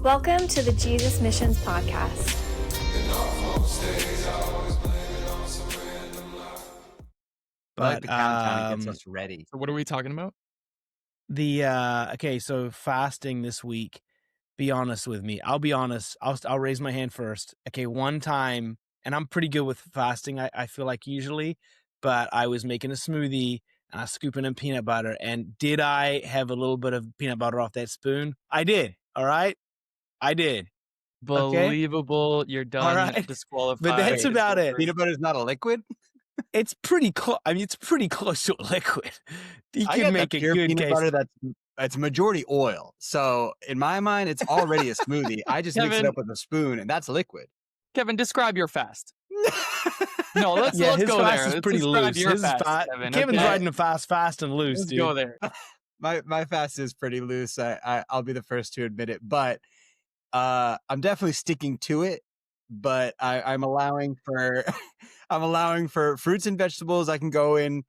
Welcome to the Jesus Missions Podcast. But the countdown gets us ready. So what are we talking about? So fasting this week. Be honest with me. I'll be honest. I'll raise my hand first. Okay, one time, and I'm pretty good with fasting. I feel like usually, but I was making a smoothie and I was scooping in peanut butter. And did I have a little bit of peanut butter off that spoon? I did. All right, I did. Believable. You're done. All right. Disqualified. But that's about it. Peanut butter is not a liquid? It's pretty close. I mean, it's pretty close to a liquid. You can make a good peanut case. butter that's majority oil. So in my mind, it's already a smoothie. I just mix it up with a spoon, and that's liquid. Kevin, describe your fast. No, let's his go fast there. is pretty loose. His Kevin's riding a fast and loose, Let's dude. go there. My fast is pretty loose. I'll be the first to admit it, but I'm definitely sticking to it. But I'm allowing for fruits and vegetables. I can go in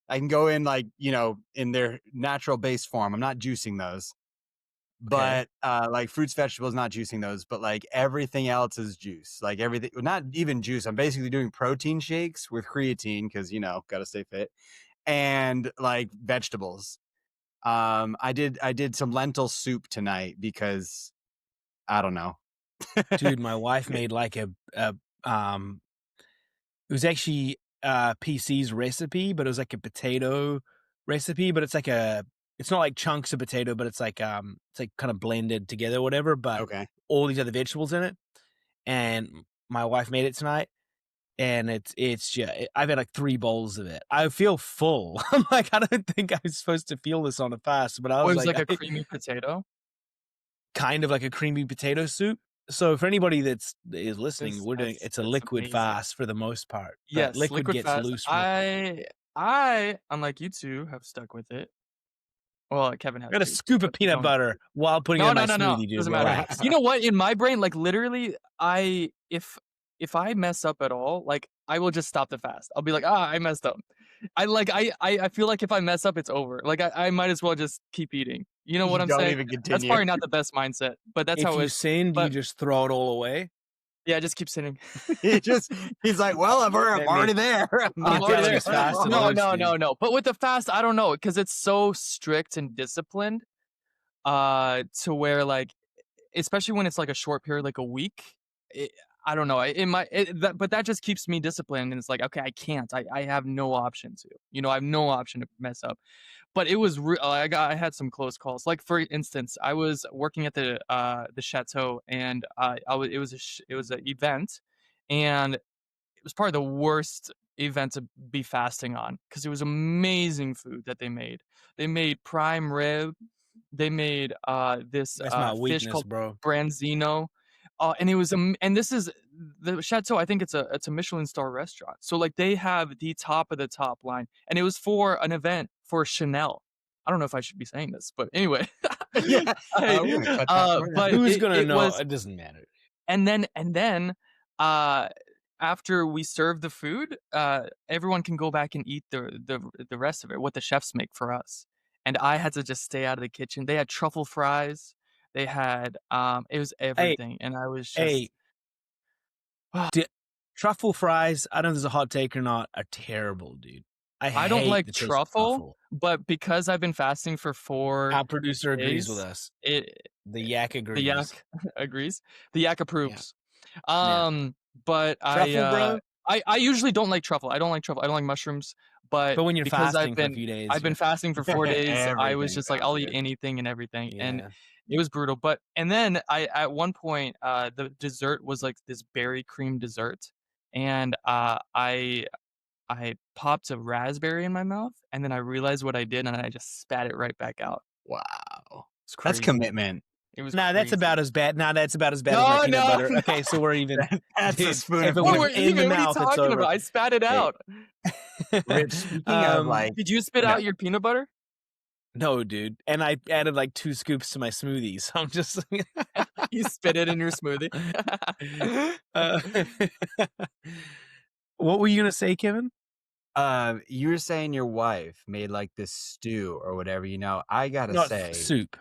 like, in their natural base form. I'm not juicing those. But like fruits, vegetables, not juicing those, but like everything else is juice. Like everything, not even juice. I'm basically doing protein shakes with creatine because gotta stay fit, and like vegetables. I did some lentil soup tonight because I don't know. Dude, my wife made like it was actually PC's recipe, but it was like a potato recipe, but it's not like chunks of potato, but it's like kind of blended together or whatever, but all these other vegetables in it. And my wife made it tonight, and it's just, I've had like 3 bowls of it. I feel full. I'm like, I don't think I was supposed to feel this on a fast, but I was like a creamy potato, kind of like a creamy potato soup. So for anybody is listening, it's a liquid amazing. Fast for the most part. Yes, liquid gets fast. loose. I, unlike you two, have stuck with it. Well, Kevin has. I got a scoop of peanut butter while putting it in my smoothie, dude. Doesn't matter. You know what? In my brain, like literally, if I mess up at all, like I will just stop the fast. I'll be like, I messed up. I feel like if I mess up, it's over. Like I might as well just keep eating. You know what I'm saying? Even continue. That's probably not the best mindset, but that's how it is. If you sin, do you just throw it all away? Yeah, just keep sinning. He's like, well, I'm already there. I'm already there. Fast no. But with the fast, I don't know, because it's so strict and disciplined, to where like, especially when it's like a short period, like a week. I don't know. But that just keeps me disciplined, and it's like, okay, I can't. I have no option to. I have no option to mess up. But it was I had some close calls. Like for instance, I was working at the chateau, and it was an event, and it was probably the worst event to be fasting on because it was amazing food that they made. They made prime rib. They made this fish called branzino. And it was and this is the chateau. I think it's a Michelin star restaurant. So like they have the top of the top line, and it was for an event for Chanel. I don't know if I should be saying this, but anyway. Yeah. But who's gonna know? It doesn't matter. And then after we serve the food, everyone can go back and eat the rest of it, what the chefs make for us. And I had to just stay out of the kitchen. They had truffle fries. They had it was everything, and I was just truffle fries. I don't know if there's a hot take or not. Are terrible, dude. I don't like truffle, but because I've been fasting for 4 our producer days, agrees with us. The yak agrees. The yak agrees. The yak approves. Yeah. But truffle, bro? I usually don't like truffle. I don't like truffle. I don't like mushrooms. But when you're fasting for a few days, I've been fasting for 4 days. I was just like, I'll eat anything and everything, and it was brutal. And then at one point, the dessert was like this berry cream dessert, and I popped a raspberry in my mouth, and then I realized what I did, and I just spat it right back out. Wow, that's commitment. It was that's about as bad. That's about as bad as my peanut butter. Okay, so we're even. That's a spoon. If it went in the mouth, what are you talking about? I spat it out. Rich, speaking of did you spit out your peanut butter? No, dude. And I added like 2 scoops to my smoothie. So I'm just you spit it in your smoothie. What were you gonna say, Kevin? You were saying your wife made like this stew or whatever. I gotta say soup.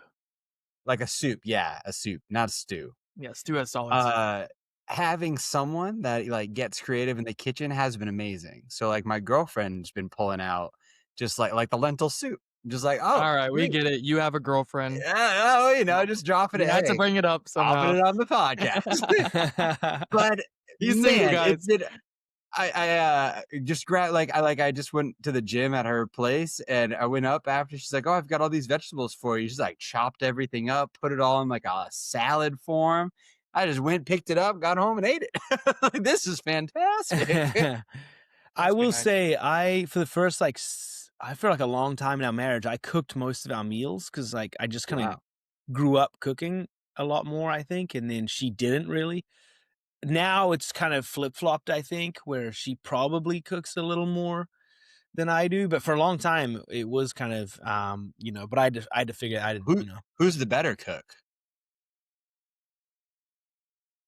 like a soup. Yeah, a soup, not a stew. Yeah, stew has solids. Having someone that like gets creative in the kitchen has been amazing. So like my girlfriend's been pulling out just like the lentil soup. Just like, oh, All right, we great. get it. You have a girlfriend. Yeah, oh, you know, just dropping You it. had to Hey, bring it up dropping somehow. it on the podcast. But He's single, man, guys. it's been. I just grabbed I just went to the gym at her place and I went up after. She's like, oh, I've got all these vegetables for you. She's like chopped everything up, put it all in like a salad form. I just went, picked it up, got home and ate it. Like, this is fantastic. I will nice. say for the first I feel like a long time in our marriage, I cooked most of our meals because like I just kind of grew up cooking a lot more, I think, and then she didn't really. Now it's kind of flip-flopped, I think, where she probably cooks a little more than I do, but for a long time it was kind of but I had to figure Who's the better cook?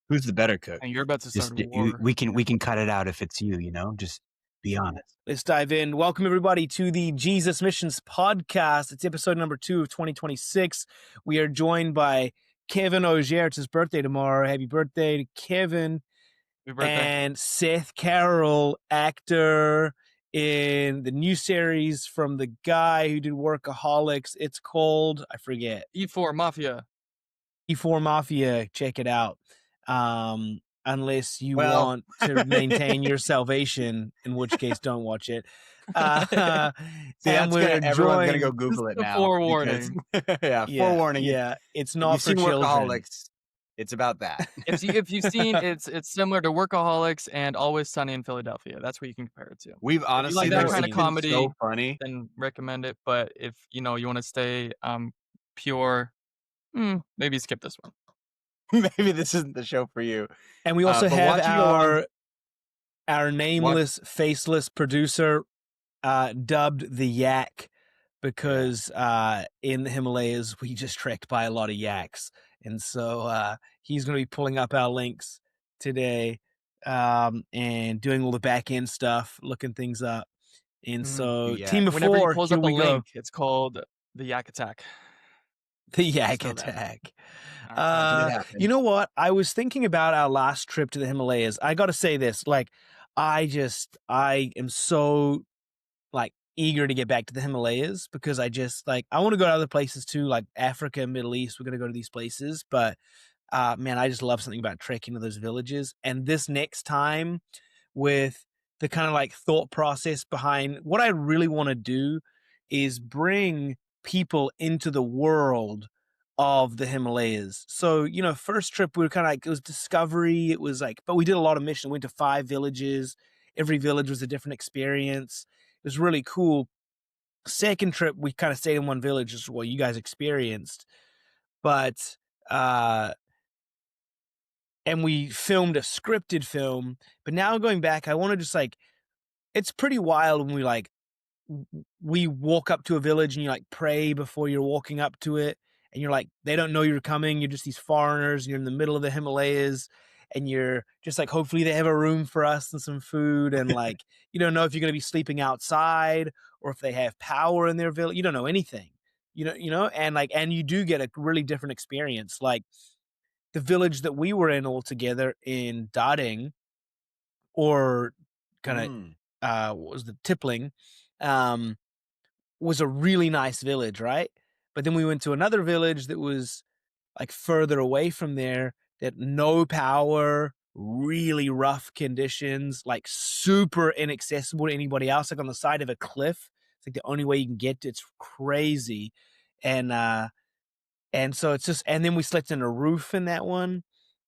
Who's the better cook? And you're about to start a war. We can cut it out if it's you, just be honest. Let's dive in. Welcome everybody to the Jesus Missions podcast. It's episode number 2 of 2026. We are joined by Kevin Auger. It's his birthday tomorrow. Happy birthday to Kevin. Happy birthday. And Seth Carroll, actor in the new series from the guy who did Workaholics. It's called, I forget. E4 Mafia. E4 Mafia. Check it out. Unless you want to maintain your salvation, in which case don't watch it. Everyone's gonna go Google it now. Forewarning. Forewarning. Yeah, it's not for children. Workaholics, it's about that. If you've seen, it's similar to Workaholics and Always Sunny in Philadelphia. That's what you can compare it to. We've honestly if you like that kind of comedy, so funny. Then recommend it. But if you want to stay pure, maybe skip this one. Maybe this isn't the show for you. And we also have our nameless, faceless producer dubbed the Yak because in the Himalayas we just trekked by a lot of yaks. And so he's going to be pulling up our links today and doing all the back end stuff, looking things up. And so Team of Whenever 4, he pulls here up a we go. link, it's called the Yak Attack. The Yak Attack. You know what? I was thinking about our last trip to the Himalayas. I got to say this, I am so eager to get back to the Himalayas because I want to go to other places too, like Africa, Middle East. We're going to go to these places, but man, I just love something about trekking to those villages. And this next time with the kind of thought process behind what I really want to do is bring people into the world of the Himalayas. So, first trip we were kind of it was discovery. It was but we did a lot of missions. We went to 5 villages. Every village was a different experience. It was really cool. Second trip, we kind of stayed in one village, is what you guys experienced. But, and we filmed a scripted film. But now going back, I want to just it's pretty wild when we walk up to a village and you pray before you're walking up to it. And you're they don't know you're coming. You're just these foreigners. You're in the middle of the Himalayas. And you're just hopefully they have a room for us and some food. And you don't know if you're going to be sleeping outside or if they have power in their village. You don't know anything, and you do get a really different experience. The village that we were in all together in Dading or kind of, what was the Tippling, was a really nice village. Right. But then we went to another village that was further away from there, that no power, really rough conditions, super inaccessible to anybody else, on the side of a cliff. It's the only way you can get to. It's crazy. And so it's just, and then we slept in a roof in that one.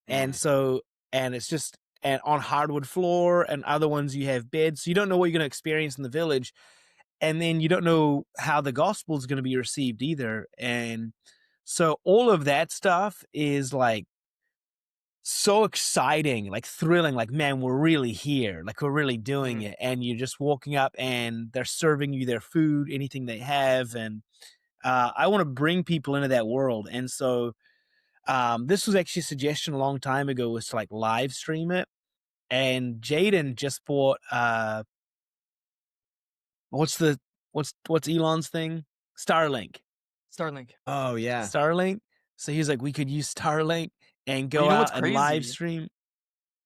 And so, and it's just, and on hardwood floor, and other ones you have beds. So you don't know what you're going to experience in the village. And then you don't know how the gospel is going to be received either. And so all of that stuff is so exciting, thrilling, man, we're really here. We're really doing it. And you're just walking up and they're serving you their food, anything they have. And I want to bring people into that world. And so this was actually a suggestion a long time ago, was to live stream it. And Jaden just bought what's Elon's thing? Starlink. Starlink. Oh yeah. Starlink. So he's like, we could use Starlink and Well, go you know what's out and live crazy stream.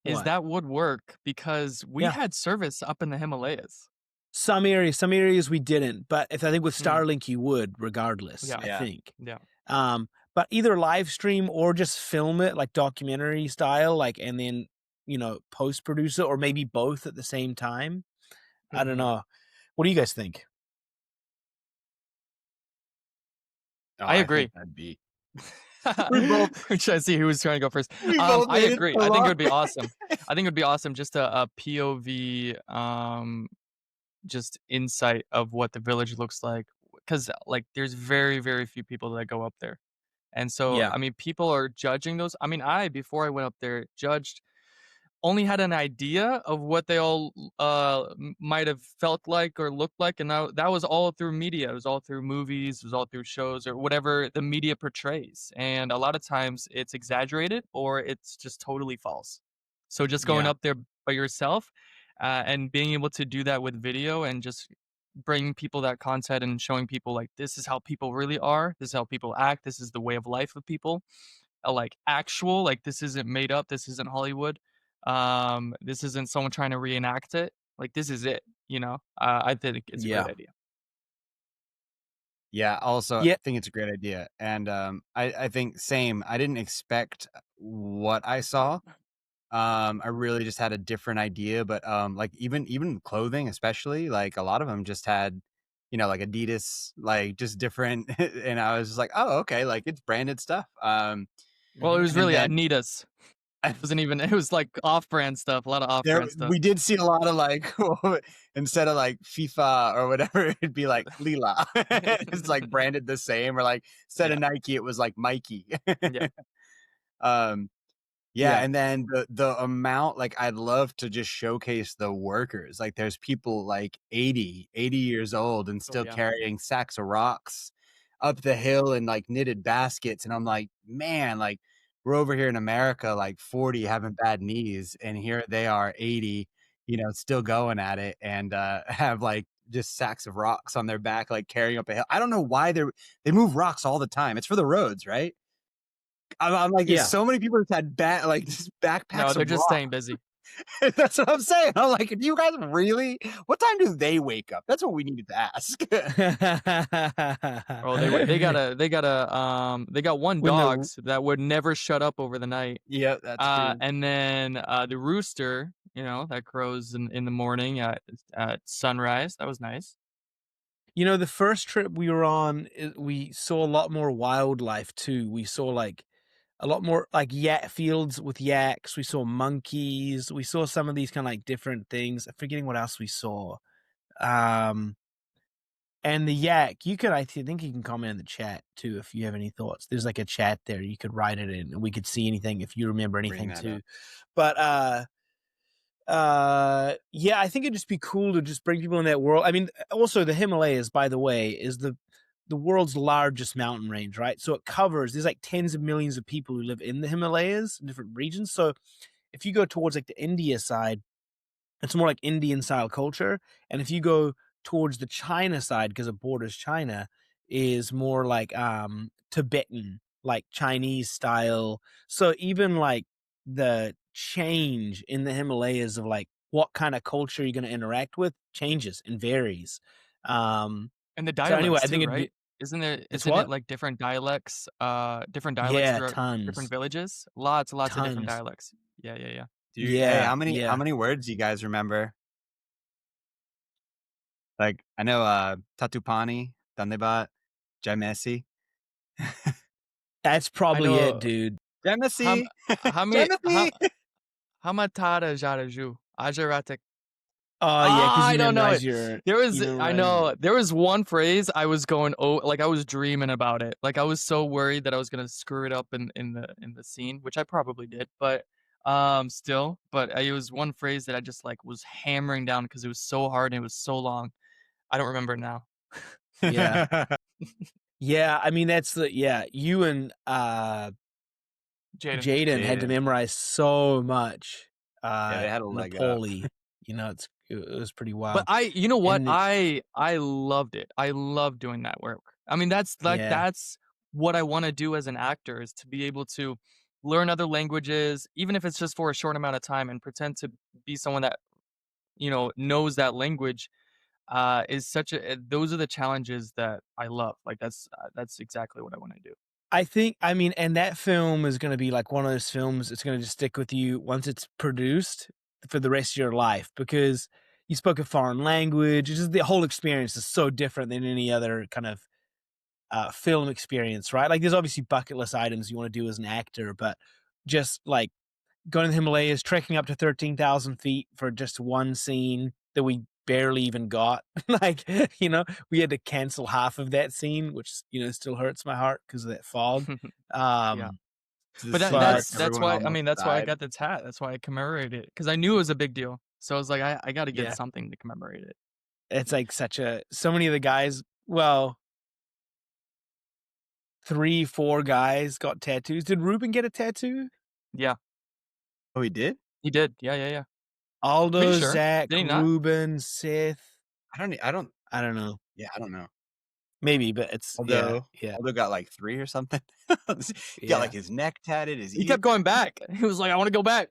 is What? that would work because we Yeah. had service up in the Himalayas. Some areas we didn't, but I think with Mm. Starlink you would regardless. Yeah. I think. Yeah. But either live stream or just film it like documentary style, like, and then post produce it, or maybe both at the same time. I don't know. What do you guys think? Oh, I agree. think that'd be. We're trying to see who was trying to go first. I agree. I think it would be awesome. I think it would be awesome, just a POV, just insight of what the village looks like. Because like, there's very, very few people that go up there, and so Yeah. I mean, people are judging those. I mean, before I went up there, only had an idea of what they all might have felt like or looked like, and that was all through media. It was all through movies. It was all through shows or whatever the media portrays. And a lot of times it's exaggerated or it's just totally false. So just going up there by yourself and being able to do that with video and just bringing people that content and showing people like this is how people really are. This is how people act. This is the way of life of people. Like actual, like this isn't made up. This isn't Hollywood. This isn't someone trying to reenact it. Like this is it, I think it's a great idea. Yeah, also I think it's a great idea. And I think same. I didn't expect what I saw. I really just had a different idea, but like even clothing, especially, like a lot of them just had, like Adidas, like just different and I was just like, oh, okay, like it's branded stuff. Well, it was really then- Adidas. It was like off-brand stuff, a lot of off-brand stuff. We did see a lot of like, instead of like FIFA or whatever, it'd be like Lila. It's like branded the same, or like instead of Nike, it was like Mikey. Yeah. And then the amount, like I'd love to just showcase the workers. Like there's people like 80 years old and still carrying sacks of rocks up the hill in like knitted baskets. And I'm like, man, like we're over here in America, like 40 having bad knees, and here they are 80, still going at it, and have like just sacks of rocks on their back, like carrying up a hill. I don't know why they move rocks all the time. It's for the roads, right? I'm like, so many people have had just backpacks. No, they're just staying busy. That's what I'm saying. I'm like, do you guys really? What time do they wake up? That's what we needed to ask. Oh, they got one dog that would never shut up over the night. Yeah, that's true. And then the rooster, that crows in the morning at sunrise. That was nice. The first trip we were on, we saw a lot more wildlife too. We saw like a lot more like fields with yaks. We saw monkeys. We saw some of these kind of like different things. I'm forgetting what else we saw. And the yak, I think you can comment in the chat too if you have any thoughts. There's like a chat there. You could write it in and we could see anything if you remember anything too. But I think it'd just be cool to just bring people in that world. I mean, also the Himalayas, by the way, is the world's largest mountain range, right? So there's like tens of millions of people who live in the Himalayas, in different regions. So if you go towards like the India side, it's more like Indian style culture. And if you go towards the China side, because it borders China, is more like Tibetan, like Chinese style. So even like the change in the Himalayas of like what kind of culture you're going to interact with changes and varies. And the dialects anyway, I think too, right? Isn't it like different dialects yeah, throughout tons. different villages? Lots of different dialects. Yeah. Dude, hey, how many words do you guys remember? Like I know Tatupani, Dandebat, Jamesi. That's probably it, dude. Jamesi. Hamatara Jaraju. Ajaratek. Oh yeah, because I don't know. There was one phrase I was going like I was dreaming about it. Like I was so worried that I was gonna screw it up in the scene, which I probably did, but it was one phrase that I just like was hammering down because it was so hard and it was so long. I don't remember now. Yeah. Yeah, I mean you and Jaden had to memorize so much. They had a leg Napoli. It was pretty wild. But you know what? I loved it. I love doing that work. I mean, that's what I want to do as an actor is to be able to learn other languages, even if it's just for a short amount of time, and pretend to be someone that knows that language. Is such a those are the challenges that I love. Like that's exactly what I want to do. I mean, and that film is gonna be like one of those films that's gonna just stick with you once it's produced for the rest of your life, because you spoke a foreign language. It's just the whole experience is so different than any other kind of film experience, right? Like, there's obviously bucket list items you want to do as an actor, but just like going to the Himalayas, trekking up to 13,000 feet for just one scene that we barely even got. Like, we had to cancel half of that scene, which, still hurts my heart because of that fog. Yeah. Um, But scene where that's everyone why almost that's why I died. got the tat. That's why I commemorated it because I knew it was a big deal. So I was like, I got to get yeah, something to commemorate it. it's like so many of the guys, well, 3, 4 guys got tattoos. Did Ruben get a tattoo? Yeah, Oh, he did? he did. Yeah, yeah, yeah. Pretty Aldo, sure. Zach, Did he not? Ruben, Seth. I don't I don't know. yeah, I don't know. Maybe, but it's Although yeah, got like 3 or something. He got yeah. like his neck tatted, his He ear. kept going back. He was like, I want to go back.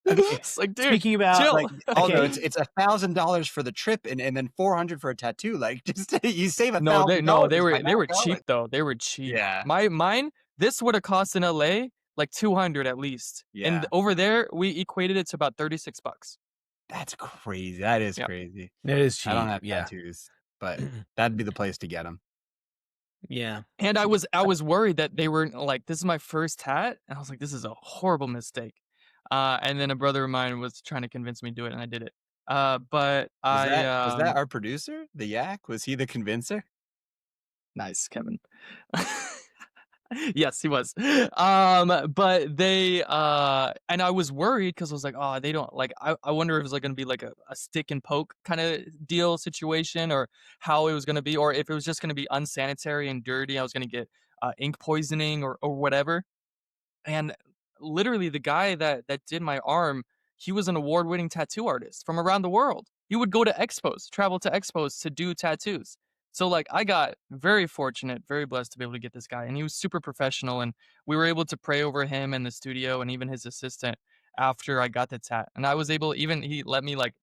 Okay. It's like, dude, Speaking about, chill. like, Although okay, it's $1,000 for the trip and then 400 for a tattoo. Like just you save No, they $1,000 by were not cheap going. though. They were cheap. Yeah. Mine this would have cost in LA like 200 at least. And Yeah. over there we equated it to about $36. That's crazy. That is Yeah. crazy. it is I don't cheap, have yeah. tattoos, but that'd be the place to get them. Yeah. And I was worried that they were like, this is my first tat, and I was like, this is a horrible mistake. And then a brother of mine was trying to convince me to do it, and I did it. But Was that our producer, the Yak? Was he the convincer? nice, Kevin. Yes, he was. But they and I was worried because I was like, oh, they don't like I wonder if it's like gonna be like a stick and poke kind of deal situation, or how it was gonna be, or if it was just gonna be unsanitary and dirty. I was gonna get ink poisoning or whatever. And literally the guy that did my arm, he was an award-winning tattoo artist from around the world. He would go to expos, travel to expos to do tattoos. So like I got very fortunate, very blessed to be able to get this guy, and he was super professional, and we were able to pray over him in the studio and even his assistant after I got the tat. And I was able, even he let me like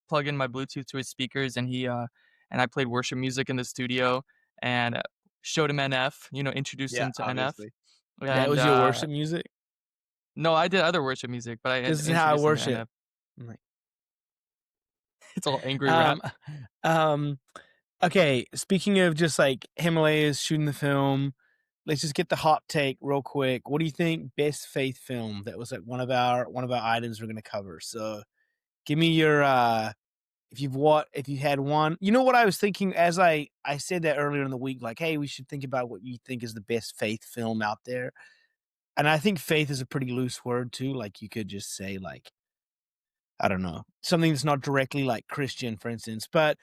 plug in my Bluetooth to his speakers, and and I played worship music in the studio, and showed him NF, introduced Yeah, him to NF. obviously. That And was your worship music? no, I did other worship music, but I This is how I introduced him to worship. NF. I'm like, It's all angry rap. um, okay, speaking of just, like, Himalayas, shooting the film, let's just get the hot take real quick. What do you think best faith film? That was, like, one of our items we're gonna cover. So, give me your, if you had one. You know what I was thinking as I said that earlier in the week, like, "Hey, we should think about what you think is the best faith film out there." And I think faith is a pretty loose word too. Like, you could just say, like, I don't know, something that's not directly like Christian, for instance. But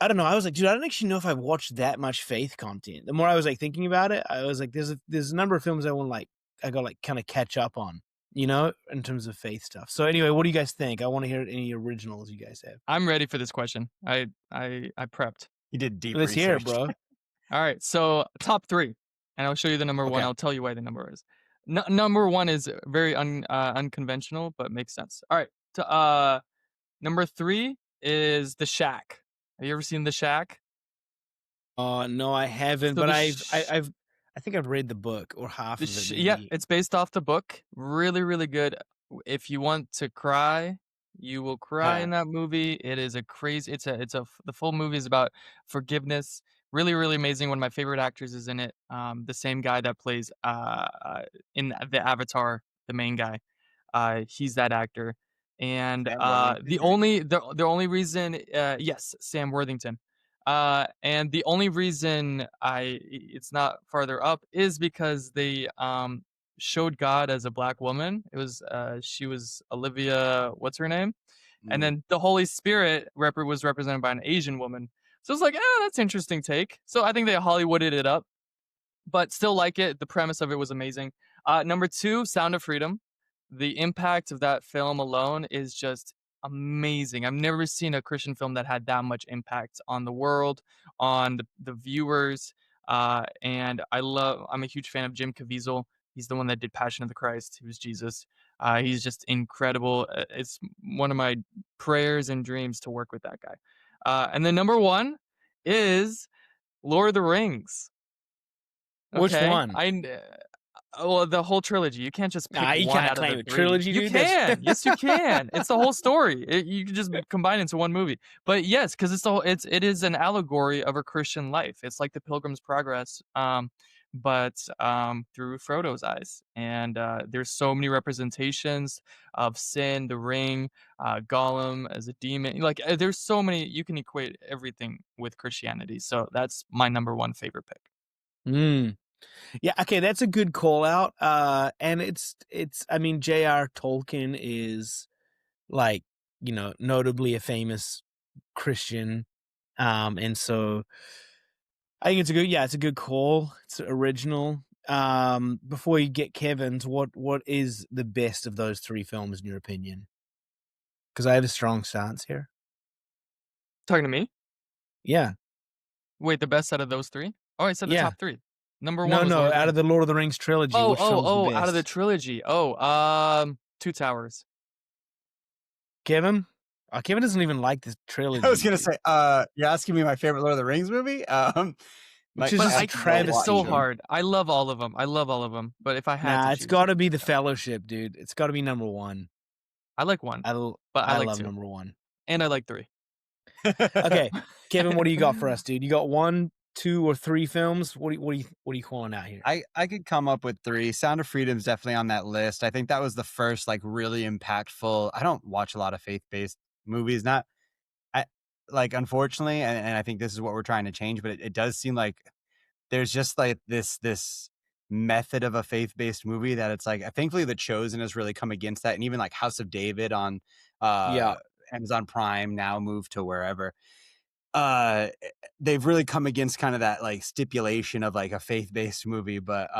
I don't know. I was like, dude, I don't actually know if I've watched that much faith content. The more I was like thinking about it, I was like, there's a number of films I got like kind of catch up on, in terms of faith stuff. So anyway, what do you guys think? I want to hear any originals you guys have. I'm ready for this question. I prepped. He did deep Let's research. hear it, bro. All right, so top 3, and I'll show you the number 1. Okay. I'll tell you why the number is. Number 1 is very unconventional, but makes sense. All right, number 3 is The Shack. Have you ever seen The Shack? No, I haven't, So but the I think I've read the book or half of it. Yeah, Maybe. it's based off the book. Really, really good. If you want to cry, you will cry in that movie. It is a crazy. The full movie is about forgiveness. Really, really amazing. One of my favorite actors is in it. The same guy that plays in the Avatar, the main guy. He's that actor. And Sam Worthington, the only reason, yes, Sam Worthington. And the only reason it's not farther up is because they showed God as a black woman. It was she was Olivia, what's her name? And then the Holy Spirit was represented by an Asian woman. So it's like, that's interesting take. So I think they Hollywooded it up, but still like it. The premise of it was amazing. Number 2, Sound of Freedom. The impact of that film alone is just amazing. I've never seen a Christian film that had that much impact on the world, on the viewers. And I'm a huge fan of Jim Caviezel. He's the one that did Passion of the Christ. He was Jesus. He's just incredible. It's one of my prayers and dreams to work with that guy. And then number one is Lord of the Rings. Which Okay, one? well, the whole trilogy. You can't just pick you one can't out of claim the a three. trilogy, You dude. can. Yes, you can. It's the whole story. You can just combine it into one movie. But yes, because it is an allegory of a Christian life. It's like the Pilgrim's Progress, but through Frodo's eyes. And there's so many representations of sin, the ring, Gollum as a demon. Like there's so many. You can equate everything with Christianity. So that's my number one favorite pick. Yeah, okay, that's a good call out. And it's I mean, J.R. Tolkien is like, notably a famous Christian. And so I think it's a good call. It's original. Before you get Kevin's, what is the best of those three films in your opinion? Because I have a strong stance here. Talking to me? Yeah. Wait, the best out of those three? Oh, I said the top three. Number one was No, Lord of the out Rings. of the Lord of the Rings trilogy, which film's the best? Out of the trilogy. Two Towers. Kevin? Kevin doesn't even like the trilogy. I was gonna say, you're asking me my favorite Lord of the Rings movie? Which is just a travesty. It's so hard. I love all of them. But if I had to choose, it's got to be The Fellowship, dude. It's got to be number one. I like one, I like love two. number one. And I like three. Okay, Kevin, what do you got for us, dude? You got 1, 2, or 3 films? What are you calling out here? I could come up with 3. Sound of Freedom's definitely on that list. I think that was the first like really impactful. I don't watch a lot of faith-based movies, unfortunately, and I think this is what we're trying to change, but it does seem like there's just like this method of a faith-based movie that it's like, thankfully The Chosen has really come against that. And even like House of David on Amazon Prime, now moved to wherever. They've really come against kind of that like stipulation of like a faith-based movie. But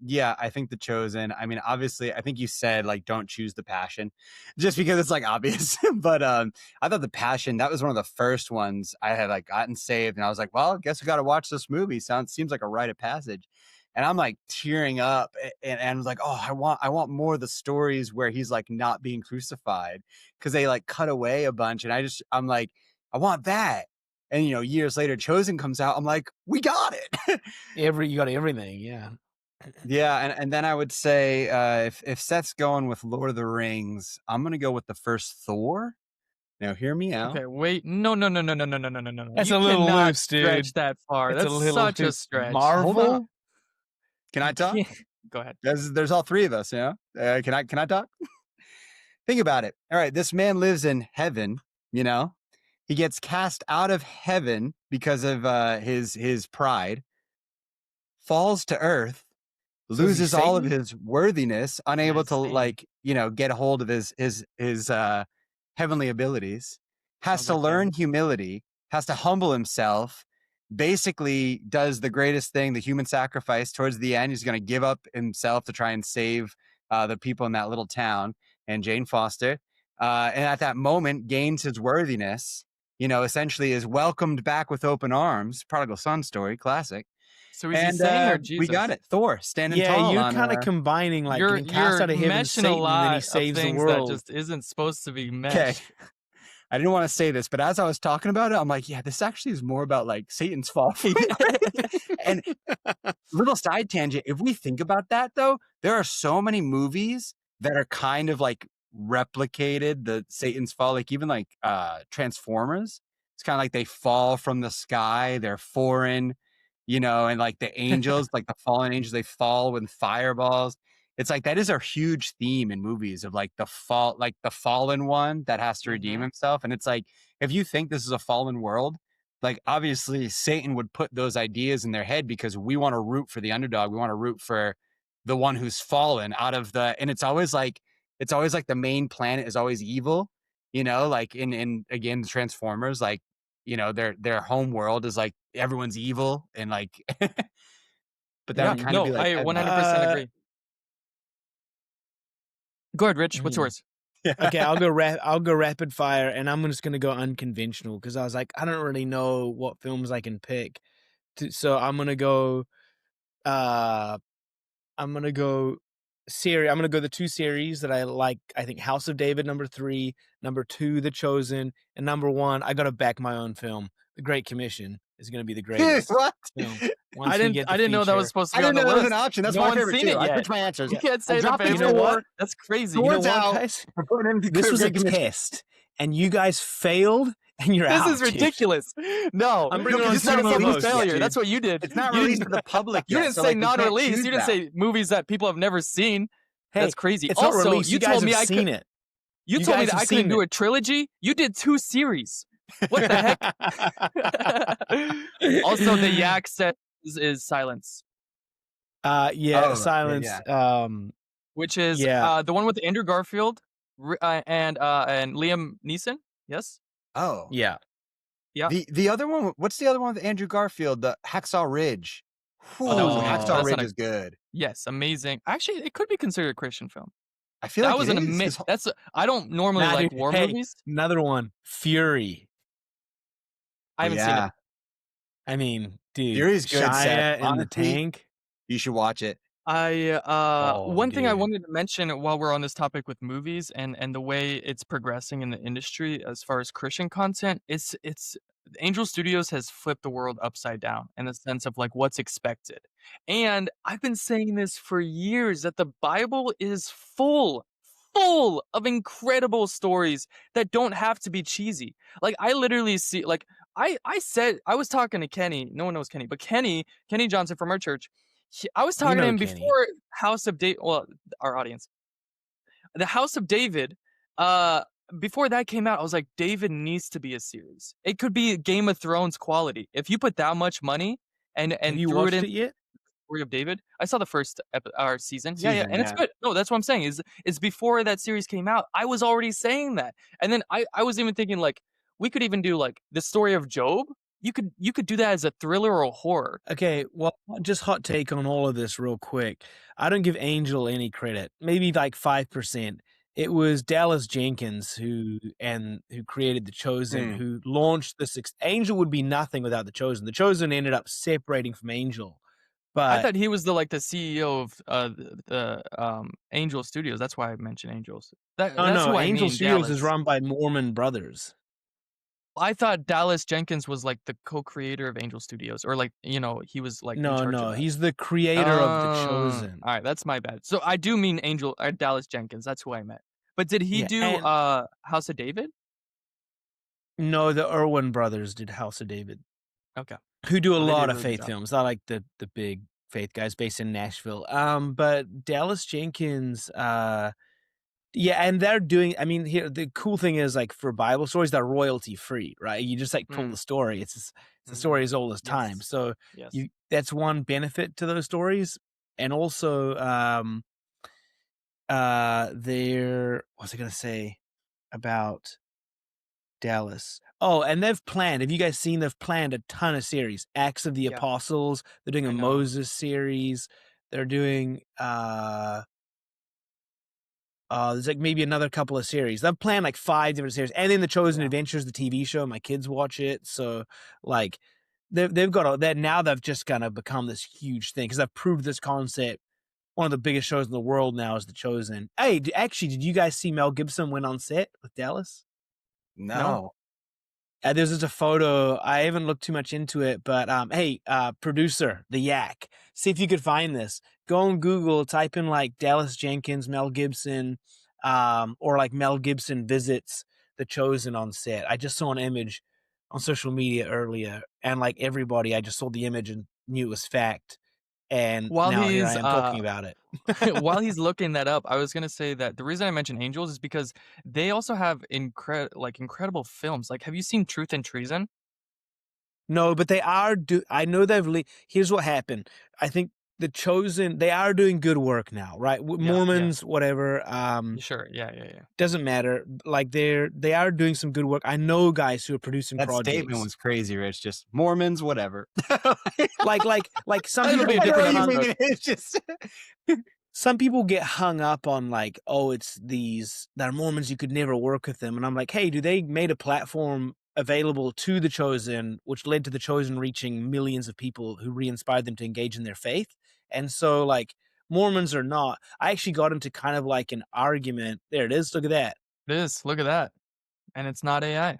yeah, I think The Chosen, I mean, obviously I think you said like don't choose The Passion just because it's like obvious. But I thought The Passion, that was one of the first ones I had like gotten saved, and I was like, well, I guess we got to watch this movie. Seems like a rite of passage. And I'm like tearing up and I was like, oh, I want more of the stories where he's like not being crucified, because they like cut away a bunch, and I'm like, I want that. And years later, Chosen comes out. I'm like, we got it. You got everything, yeah. Yeah, and then I would say if Seth's going with Lord of the Rings, I'm gonna go with the first Thor. Now, hear me out. Okay, wait, no. That's a little loose, dude. Stretch that far. That's such a stretch. Marvel. Can I talk? Go ahead. There's all three of us. Can I talk? Think about it. All right, this man lives in heaven. He gets cast out of heaven because of his pride, falls to earth, loses all of his worthiness, unable to get a hold of his heavenly abilities, has to learn humility, has to humble himself, basically does the greatest thing, the human sacrifice. Towards the end, he's going to give up himself to try and save the people in that little town and Jane Foster. And at that moment gains his worthiness, essentially is welcomed back with open arms. Prodigal son story, classic. So is he saying or Jesus? We got it. Thor standing tall. Yeah, you're kind of combining like getting cast out of heaven, Satan, and then he saves the world. That just isn't supposed to be meshed. Okay. I didn't want to say this, but as I was talking about it, I'm like, yeah, this actually is more about like Satan's fall. And little side tangent, if we think about that though, there are so many movies that are kind of like replicated the Satan's fall, like even like Transformers. It's kind of like they fall from the sky, they're foreign, and like the angels, like the fallen angels, they fall with fireballs. It's like that is a huge theme in movies of like the fallen one that has to redeem himself. And it's like, if you think this is a fallen world, like obviously Satan would put those ideas in their head because we want to root for the underdog. We want to root for the one who's fallen out of and it's always like the main planet is always evil, like in again, the Transformers, like, their home world is like everyone's evil and like, but that would kind of be like, I 100% agree. Go ahead, Rich. What's yours? Yeah. Okay, I'll go rapid fire, and I'm just gonna go unconventional because I was like, I don't really know what films I can pick. So I'm gonna go. I'm gonna go series. I'm gonna go the 2 series that I like. I think House of David #3, #2 The Chosen, and #1 I gotta back my own film. The Great Commission is gonna be the greatest What? film once I we didn't get the I didn't know that was feature. supposed to I be on didn't the know that was list. an option. That's No my one's favorite seen too. it I yet. switched my answers. You can't say I the dropped it favorite. You know what? before. That's crazy. You know Swords what, out. guys? I'm putting in the This was a Great Commission. test, and you guys failed, and you're This out. is ridiculous. No, I'm No, bringing 'cause on it's not you Cinema said released Ghost, yet, failure. dude. That's what you did. It's not You released didn't- to the public You yet. didn't so, say like, we can't non-release. choose You didn't that. say movies that people have never seen. Hey, That's crazy. it's not Also, released. you You guys told me have I seen could. it. You You told me guys that have I couldn't seen do it. a trilogy. You did 2 series. What the heck? Also, the yak set is Silence, Yeah, Oh, Silence. yeah. which is Yeah. the one with Andrew Garfield and Liam Neeson. Yes. Oh. Yeah. Yeah. The other one, what's the other one with Andrew Garfield? The Hacksaw Ridge. Oh, that was amazing. Hacksaw That's Ridge not a- is good. Yes, amazing. Actually, it could be considered a Christian film. I feel That like was it an is. amazing. I don't normally Nah, like dude, war hey, movies. Another one, Fury. I haven't seen it. I mean, dude, Fury's good, Shia Seth. in the Honestly, tank. You should watch it. One thing I dude. wanted to mention while we're on this topic with movies and the way it's progressing in the industry as far as Christian content, it's Angel Studios has flipped the world upside down in the sense of like what's expected. And I've been saying this for years that the Bible is full of incredible stories that don't have to be cheesy. Like I literally see like I said I was talking to Kenny. No one knows Kenny, but Kenny Johnson from our church. I was talking to know him Kenny. before House of David. Well, our audience, the House of David. Before that came out, I was like, David needs to be a series. It could be Game of Thrones quality if you put that much money and Have you threw watched it in. it yet? Story of David. I saw the first season. Yeah, Season, and it's yeah. good. No, that's what I'm saying. Is before that series came out, I was already saying that, and then I was even thinking like we could even do like the story of Job. You could do that as a thriller or a horror. Okay, well, just hot take on all of this real quick. I don't give Angel any credit. Maybe like 5%. It was Dallas Jenkins who created The Chosen, who launched this. Angel would be nothing without The Chosen. The Chosen ended up separating from Angel. But I thought he was the CEO of the Angel Studios. That's why I mentioned Angels. That's who I Angel mean, Studios Dallas. is run by Mormon brothers. I thought Dallas Jenkins was like the co-creator of Angel Studios, or like he was like in charge of that. He's the creator of The Chosen. All right, that's my bad. So I do mean Angel Dallas Jenkins. That's who I meant. But did he do House of David? No, the Irwin brothers did House of David. Okay. Who do a Well, they lot did a of really good faith job. films. I like the big faith guys based in Nashville. But Dallas Jenkins, yeah, and they're doing. I mean, here the cool thing is like for Bible stories, they're royalty free, right? You just like pull the story. It's a story as old as time. Yes. So Yes. that's one benefit to those stories, and also there. What was I gonna say about Dallas? Oh, and they've planned. Have you guys seen? They've planned a ton of series. Acts of the Yeah. Apostles. They're doing I a know. Moses series. They're doing there's like maybe another couple of series. They've planned like 5 different series, and then The Chosen Adventures, the TV show. My kids watch it, so like they've got that now. They've just kind of become this huge thing because I've proved this concept. One of the biggest shows in the world now is The Chosen. Hey, actually, did you guys see Mel Gibson went on set with Dallas? No. There's just a photo. I haven't looked too much into it, but hey, producer, the Yak, see if you could find this. Go on Google, type in like Dallas Jenkins, Mel Gibson, or like Mel Gibson visits The Chosen on set. I just saw an image on social media earlier, and like everybody, I just saw the image and knew it was fact. And While now here I he's, am talking about it. While he's looking that up, I was gonna say that the reason I mentioned Angels is because they also have incredible films. Like, have you seen Truth and Treason? No, but they are. I know they've. Here's what happened. I think The Chosen. They are doing good work now, right? Mormons, whatever. Sure. Yeah. Doesn't matter. Like they are doing some good work. I know guys who are producing That projects. statement was crazy, Rich. Just Mormons, whatever. like some It'll people be a get different hung, episode. It's just some people get hung up on like, oh, it's these that are Mormons. You could never work with them, and I'm like, hey, do they made a platform available to The Chosen, which led to The Chosen reaching millions of people who re-inspired them to engage in their faith. And so, like, Mormons or not, I actually got into kind of like an argument. There it is. Look at that. It is. Look at that. And it's not AI.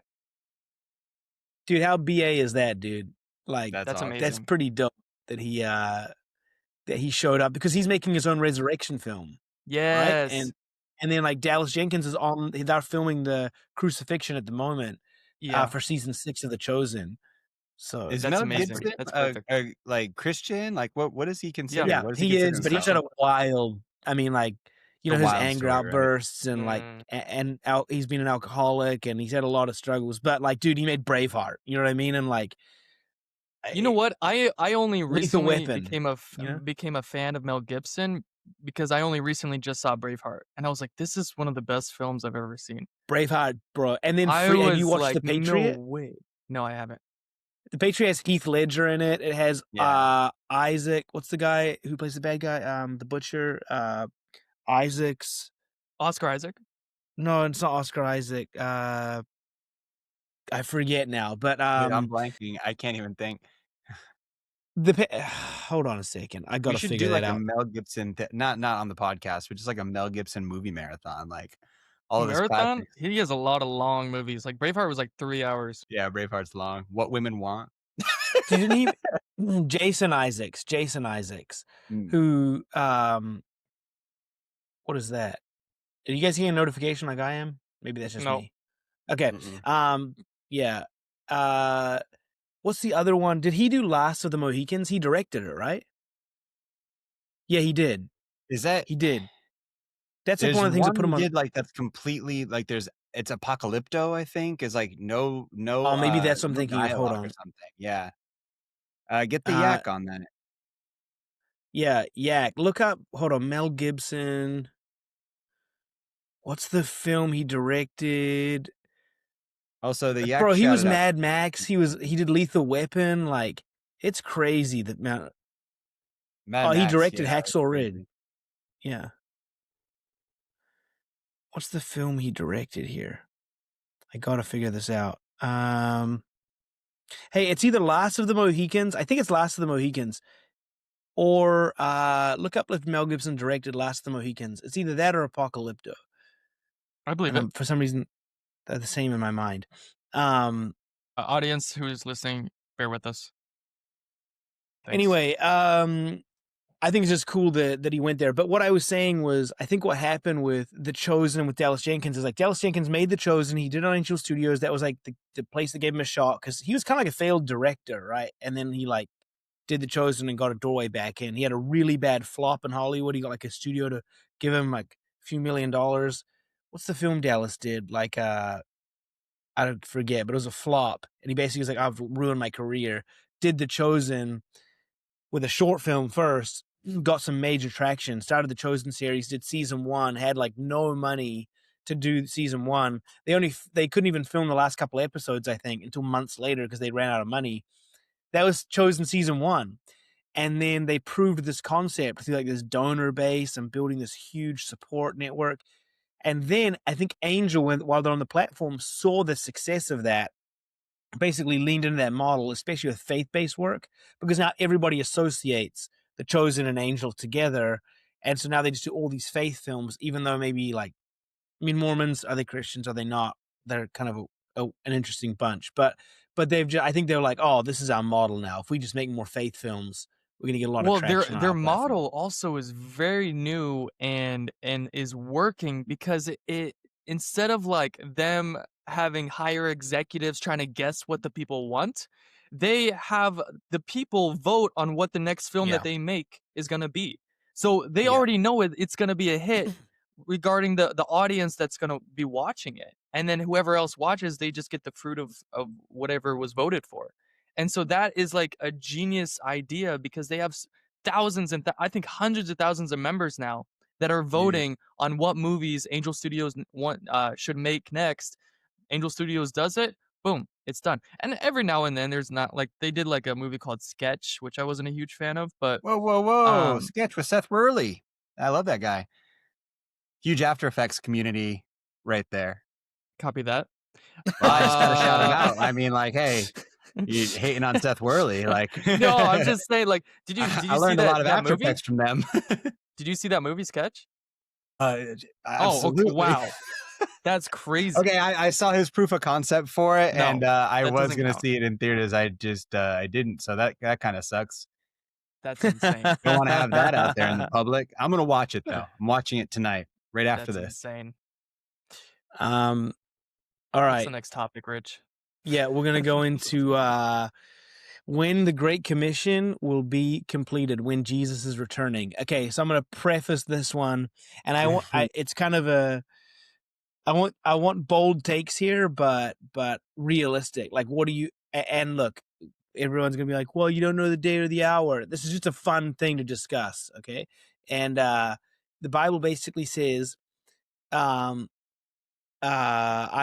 Dude, how BA is that, dude? Like, That's awesome. amazing. that's pretty dope that he showed up, because he's making his own resurrection film. Yes. Right? And then like Dallas Jenkins is they're filming the crucifixion at the moment for season 6 of The Chosen. So is that's Mel amazing. Gibson That's perfect. like Christian? Like what is he considered? yeah, What does he is, but he's himself? got a wild. I mean, like, you A know, his wild anger story, right? outbursts and like he's been an alcoholic and he's had a lot of struggles. But like, dude, he made Braveheart. You know what I mean? And like, you know what? I only Lethal recently Weapon, became a fan of Mel Gibson because I only recently just saw Braveheart, and I was like, this is one of the best films I've ever seen. Braveheart, bro. And then I have was you watched like, The Patriot? no way. No, I haven't. The Patriot has Heath Ledger in it. It has Isaac. What's the guy who plays the bad guy? The butcher. Oscar Isaac. No, it's not Oscar Isaac. I forget now. But Dude, I'm blanking. I can't even think. Hold on a second. I We gotta should figure do that like a out. Mel Gibson, not on the podcast, but just like a Mel Gibson movie marathon, like all of his Marathon? classics. He has a lot of long movies. Like Braveheart was like 3 hours. Yeah, Braveheart's long. What Women Want. Didn't he? Jason Isaacs, Mm. who what is that? Are you guys getting a notification like I am? Maybe that's just No. me. Okay. Mm-mm. Yeah. What's the other one? Did he do Last of the Mohicans? He directed it, right? Yeah, he did. Is that He did. That's like there's one of the things that one put him he on. did like that's completely like it's Apocalypto, I think, is like no Oh, maybe that's what I'm no thinking of. Hold dialogue on. or something. Yeah. Get the Uh, yak on that. Yeah, Yak. Look up. Hold on. Mel Gibson. What's the film he directed? Also, the yak Bro, he was shouted out. Mad Max. He did Lethal Weapon. Like, it's crazy that Mad he Max, directed yeah, Hacksaw Ridge. crazy. Yeah. What's the film he directed here? I gotta figure this out. Hey, it's either Last of the Mohicans. I think it's Last of the Mohicans. Or look up if Mel Gibson directed Last of the Mohicans. It's either that or Apocalypto. I believe it. For some reason, they're the same in my mind. Audience who is listening, bear with us. Thanks. Anyway, I think it's just cool that he went there. But what I was saying was, I think what happened with The Chosen with Dallas Jenkins is like Dallas Jenkins made The Chosen. He did it on Angel Studios. That was like the place that gave him a shot because he was kind of like a failed director, right? And then he like did The Chosen and got a doorway back in. He had a really bad flop in Hollywood. He got like a studio to give him like a few $1 million. What's the film Dallas did? Like I don't forget, but it was a flop. And he basically was like, I've ruined my career. Did The Chosen with a short film first, got some major traction, started the Chosen series, did season 1, had like no money to do season 1. They couldn't even film the last couple episodes, I think, until months later because they ran out of money. That was Chosen season 1. And then they proved this concept through like this donor base and building this huge support network. And then I think Angel, while they're on the platform, saw the success of that, basically leaned into that model, especially with faith-based work, because now everybody associates The Chosen and Angel together. And so now they just do all these faith films, even though maybe like, I mean, Mormons, are they Christians? Are they not? They're kind of an interesting bunch, but I think they're like, oh, this is our model now. If we just make more faith films, we're going to get a lot of traction. Their model also is very new and is working because it instead of like them having higher executives trying to guess what the people want, they have the people vote on what the next film that they make is going to be. So they already know it's going to be a hit regarding the audience that's going to be watching it. And then whoever else watches, they just get the fruit of whatever was voted for. And so that is like a genius idea because they have thousands and I think hundreds of thousands of members now that are voting on what movies Angel Studios should make next. Angel Studios does it, boom, it's done. And every now and then there's not like they did like a movie called Sketch, which I wasn't a huge fan of, but Whoa. Sketch with Seth Worley. I love that guy. Huge After Effects community right there. Copy that. Well, I just got to shout him out. I mean, like, hey, you hating on Seth Worley? Like, No, I'm just saying. Like, did you I see learned a lot of that After movie? Effects from them. Did you see that movie Sketch? Absolutely. Oh, wow, that's crazy. Okay, I saw his proof of concept for it, No, and I that was doesn't gonna count. see it in theaters. I just I didn't, so that kind of sucks. That's insane. Don't want to have that out there in the public. I'm gonna watch it though. I'm watching it tonight, right after That's this. insane. All What's right. the next topic, Rich? Yeah, we're gonna go into when the Great Commission will be completed, when Jesus is returning. Okay, so I'm gonna preface this one, and it's kind of a I want bold takes here, but realistic. Like, what do you? And look, everyone's gonna be like, well, you don't know the day or the hour. This is just a fun thing to discuss, okay? And the Bible basically says, I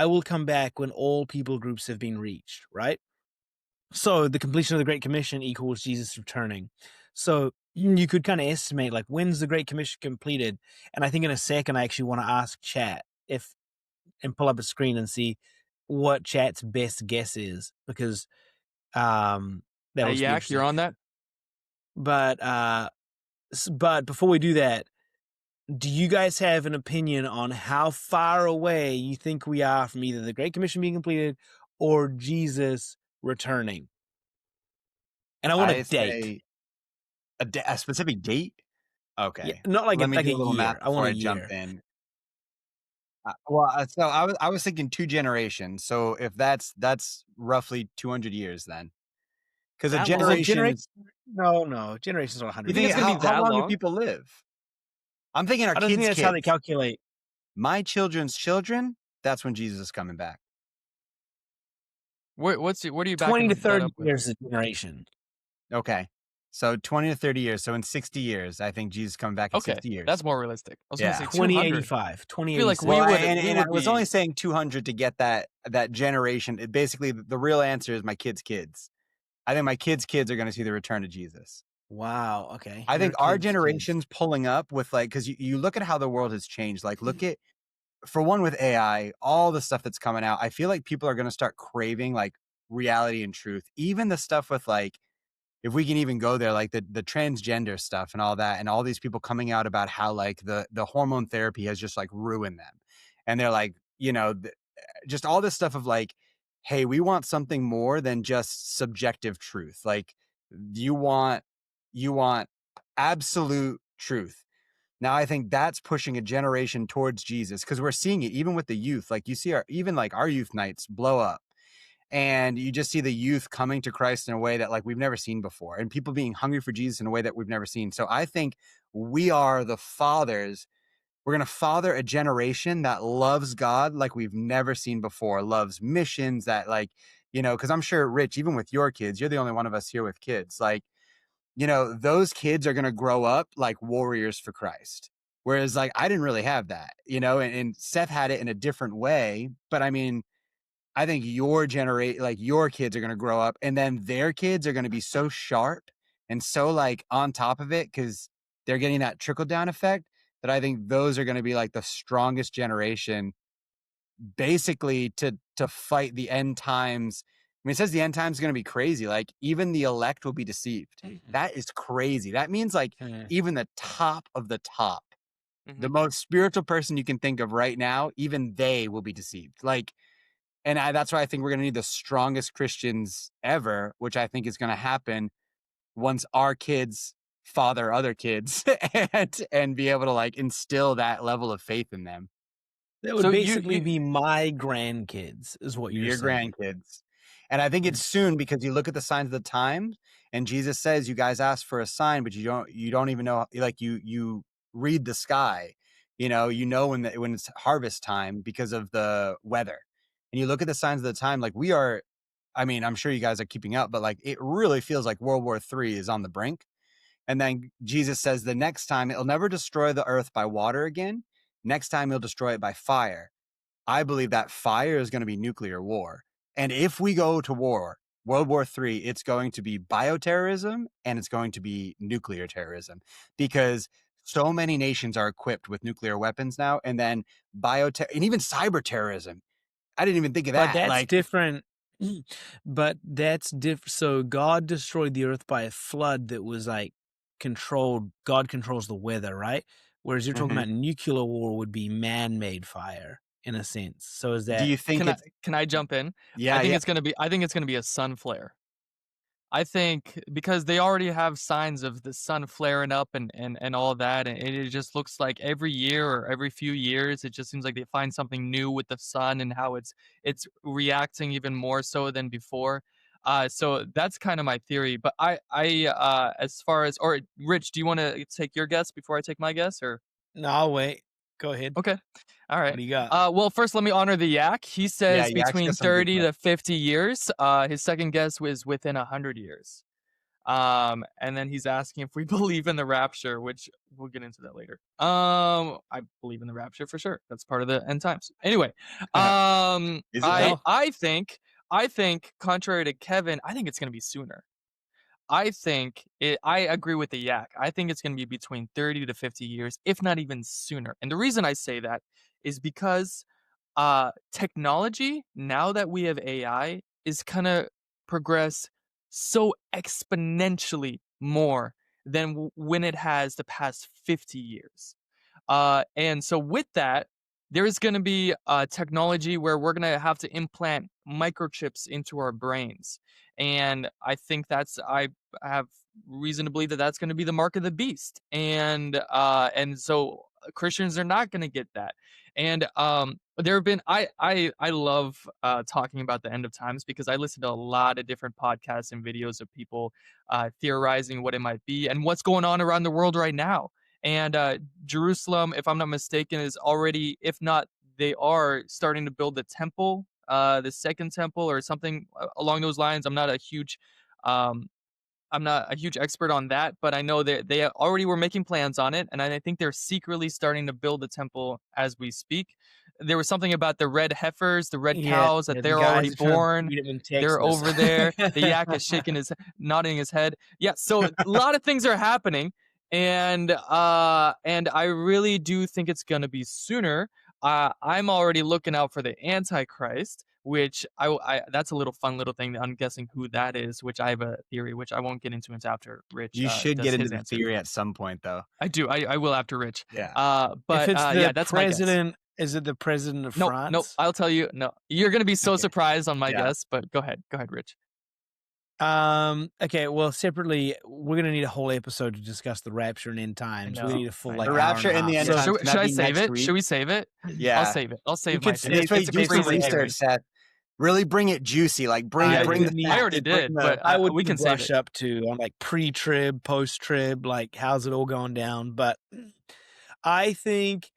will come back when all people groups have been reached, right? So the completion of the Great Commission equals Jesus returning. So you could kind of estimate, like, when's the Great Commission completed? And I think in a second, I actually want to ask chat and pull up a screen and see what chat's best guess is, because that was Yak, you're on that? But but before we do that, do you guys have an opinion on how far away you think we are from either the Great Commission being completed or Jesus returning? And I want a date. Say a specific date. Okay, Yeah, not like let me like do a a little year. math I want before a I jump year. in. So I was thinking 2 generations. So if that's roughly 200 years then, because a That long? generation. No, generations are You 100 think think it's years. gonna be how that long do long? people live? I'm thinking our I don't think kids' that's how they kids. calculate. My children's children. That's when Jesus is coming back. What are you 20 backing to that 30 up with? years is a generation. Okay, so 20 to 30 years. So in 60 years, I think Jesus is coming back in Okay, 60 years. that's more realistic. I was gonna say 200. 2085, I feel like 2086. we would. And I was only saying 200 to get that generation. Basically, the real answer is my kids' kids. I think my kids' kids are going to see the return of Jesus. Wow. Okay. I think our kids. generation's pulling up with, like, because you look at how the world has changed. Like, look at, for one, with AI, all the stuff that's coming out. I feel like people are going to start craving like reality and truth. Even the stuff with, like, if we can even go there, like the transgender stuff and all that, and all these people coming out about how, like, the hormone therapy has just like ruined them, and they're like, just all this stuff of like, hey, we want something more than just subjective truth. Like, you want absolute truth. Now I think that's pushing a generation towards Jesus, because we're seeing it even with the youth. Like, you see our youth nights blow up, and you just see the youth coming to Christ in a way that, like, we've never seen before, and people being hungry for Jesus in a way that we've never seen. So I think we are the fathers. We're going to father a generation that loves God like we've never seen before, loves missions, that, like, because I'm sure, Rich, even with your kids, you're the only one of us here with kids. Like, those kids are going to grow up like warriors for Christ. Whereas, like, I didn't really have that, and Seth had it in a different way. But I mean, I think your kids are going to grow up, and then their kids are going to be so sharp and so, like, on top of it, because they're getting that trickle down effect, that I think those are going to be like the strongest generation, basically, to fight the end times. I mean, it says the end times is going to be crazy. Like, even the elect will be deceived. That is crazy. That means, like, even the top of the top, the most spiritual person you can think of right now, even they will be deceived. Like, and that's why I think we're going to need the strongest Christians ever, which I think is going to happen once our kids father other kids and be able to, like, instill that level of faith in them. That would basically be my grandkids, is what you're saying. Your grandkids. And I think it's soon, because you look at the signs of the times, and Jesus says, you guys ask for a sign, but you don't even know, like, you read the sky, when it's harvest time because of the weather. And you look at the signs of the time, like, I mean, I'm sure you guys are keeping up, but, like, it really feels like World War III is on the brink. And then Jesus says the next time it'll never destroy the earth by water again. Next time he'll destroy it by fire. I believe that fire is going to be nuclear war. And if we go to war, World War III, it's going to be bioterrorism and it's going to be nuclear terrorism, because so many nations are equipped with nuclear weapons now. And then and even cyber terrorism. I didn't even think of But that. that's different. But that's different. So God destroyed the earth by a flood that was like controlled. God controls the weather, right? Whereas you're talking about nuclear war would be man-made fire in a sense. So is that? Do you think Can I jump in? Yeah, I think it's gonna be a sun flare. I think because they already have signs of the sun flaring up and all that, and it just looks like every year or every few years, it just seems like they find something new with the sun and how it's reacting even more so than before. So that's kind of my theory. But as far as or Rich, do you want to take your guess before I take my guess or? No, I'll wait. Go ahead. Okay. All right. What do you got? Well, first let me honor the yak. He says Yak's between got some good 30 guess. to 50 years. His second guess was within 100 years. And then he's asking if we believe in the rapture, which we'll get into that later. I believe in the rapture for sure. That's part of the end times. Anyway, Is it though? I think contrary to Kevin, I think it's gonna be sooner. I agree with the yak. I think it's gonna be between 30 to 50 years, if not even sooner. And the reason I say that is because technology, now that we have AI, is gonna progress so exponentially more than when it has the past 50 years. And so with that, there is going to be technology where we're going to have to implant microchips into our brains. And I think I have reason to believe that that's going to be the mark of the beast. And so Christians are not going to get that. And there have been I love talking about the end of times because I listen to a lot of different podcasts and videos of people theorizing what it might be and what's going on around the world right now. And Jerusalem, if I'm not mistaken, is already, if not, they are starting to build the temple, the second temple or something along those lines. Um, I'm not a huge expert on that, but I know that they already were making plans on it, and I think they're secretly starting to build the temple as we speak. There was something about the red heifers, the red cows, that the they're guys already are trying to born. breed 'em in They're Texas. over there. The yak is nodding his head. Yeah, so a lot of things are happening, and I really do think it's gonna be sooner. I'm already looking out for the Antichrist, which that's a little fun little thing. I'm guessing who that is, which I have a theory, which I won't get into until after Rich. You should does get into his the answer. theory at some point, though. I do. I will after Rich. Yeah. But if it's yeah, that's my guess. president, is it the president of France? No, I'll tell you. No, you're gonna be so Okay. surprised on my Yeah. guess. But go ahead, Rich. Okay, well, separately, we're gonna need a whole episode to discuss the rapture and end times. We know. need a full like The hour rapture and a and the half. end So- times. Should I be save next it? week. Should we save it? Yeah. I'll save it. I'll save my could theory. save- This way, It's a do some crazy theory. research, Seth. Really bring it juicy. Like bring I bring would the need- I already bring did, the- but I would we can save brush it. up to on like pre-trib, post-trib, like how's it all going down. But I think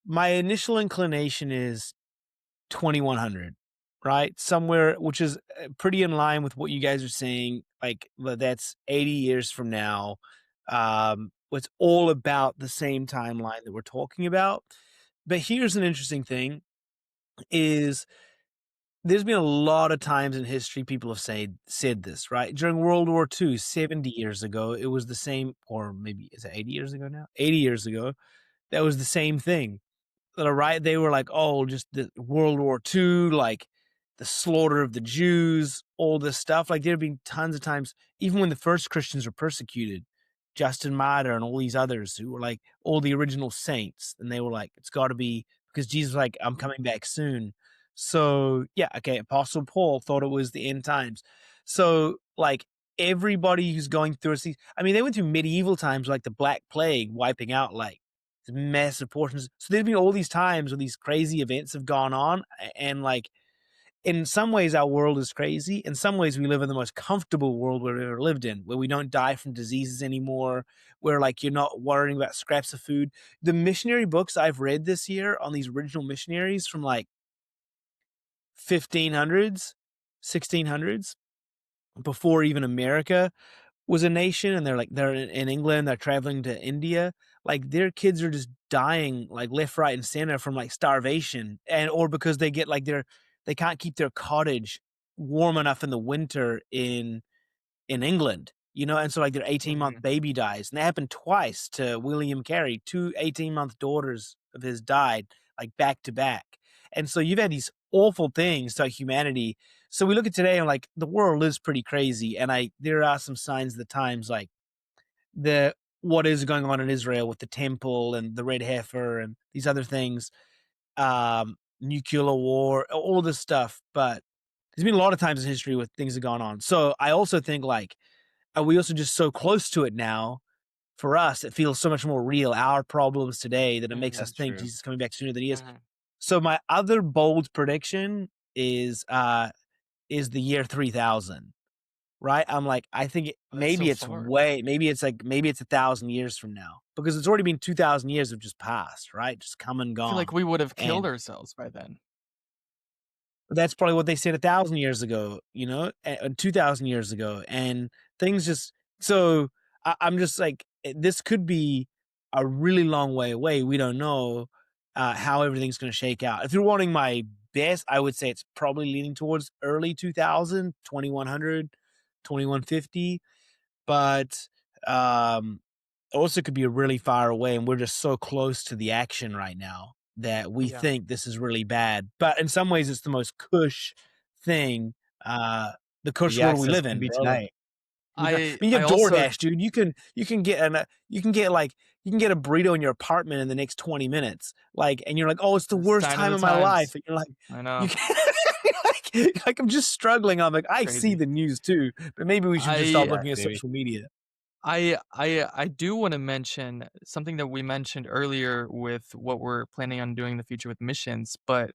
my initial inclination is 2100, right? Somewhere, which is pretty in line with what you guys are saying. Like that's 80 years from now. It's all about the same timeline that we're talking about. But here's an interesting thing: is there's been a lot of times in history people have said this, right? During World War II, 70 years ago, it was the same, or maybe is it 80 years ago now? 80 years ago, that was the same thing. Right? They were like, oh, just the World War II, like the slaughter of the Jews, all this stuff. Like there have been tons of times, even when the first Christians were persecuted, Justin Martyr and all these others who were like all the original saints, and they were like, it's got to be because Jesus was like, I'm coming back soon. So yeah, okay. Apostle Paul thought it was the end times. So like everybody who's going through I mean, they went through medieval times like the Black Plague, wiping out like massive portions. So there's been all these times where these crazy events have gone on, and like in some ways our world is crazy. In some ways we live in the most comfortable world we've ever lived in, where we don't die from diseases anymore, where like you're not worrying about scraps of food. The missionary books I've read this year on these original missionaries from like 1500s, 1600s, before even America was a nation, and they're in England, they're traveling to India, like their kids are just dying like left, right, and center from like starvation, or because they get like they can't keep their cottage warm enough in the winter in England, and so like their 18-month baby dies, and that happened twice to William Carey. 2 18-month daughters of his died like back to back, And so you've had these awful things to humanity. So we look at today and like the world is pretty crazy. And there are some signs of the times, like what is going on in Israel with the temple and the red heifer and these other things, nuclear war, all this stuff. But there's been a lot of times in history where things have gone on. So I also think like, are we also just so close to it now? For us, it feels so much more real, our problems today, that it makes us think Jesus is coming back sooner than he is. So my other bold prediction is the year 3000, right? I'm like, I think maybe it's 1,000 years from now, because it's already been 2,000 years have just passed, right? Just come and gone. I feel like we would have killed ourselves by then. That's probably what they said 1,000 years ago, and 2,000 years ago, and things just so I'm just like, this could be a really long way away. We don't know how everything's going to shake out. If you're wanting my best, I would say it's probably leaning towards early 2000, 2100, 2150, but also could be really far away, and we're just so close to the action right now that we think this is really bad. But in some ways, it's the most cush thing, the cush world we live in. Tonight. I mean, you have DoorDash, dude. You can get a burrito in your apartment in the next 20 minutes. Like, and you're like, oh, it's the worst time of my life. And you're like, I know. like I'm just struggling. I'm like, I see the news too, but maybe we should just stop looking at social media. I do want to mention something that we mentioned earlier with what we're planning on doing in the future with missions. But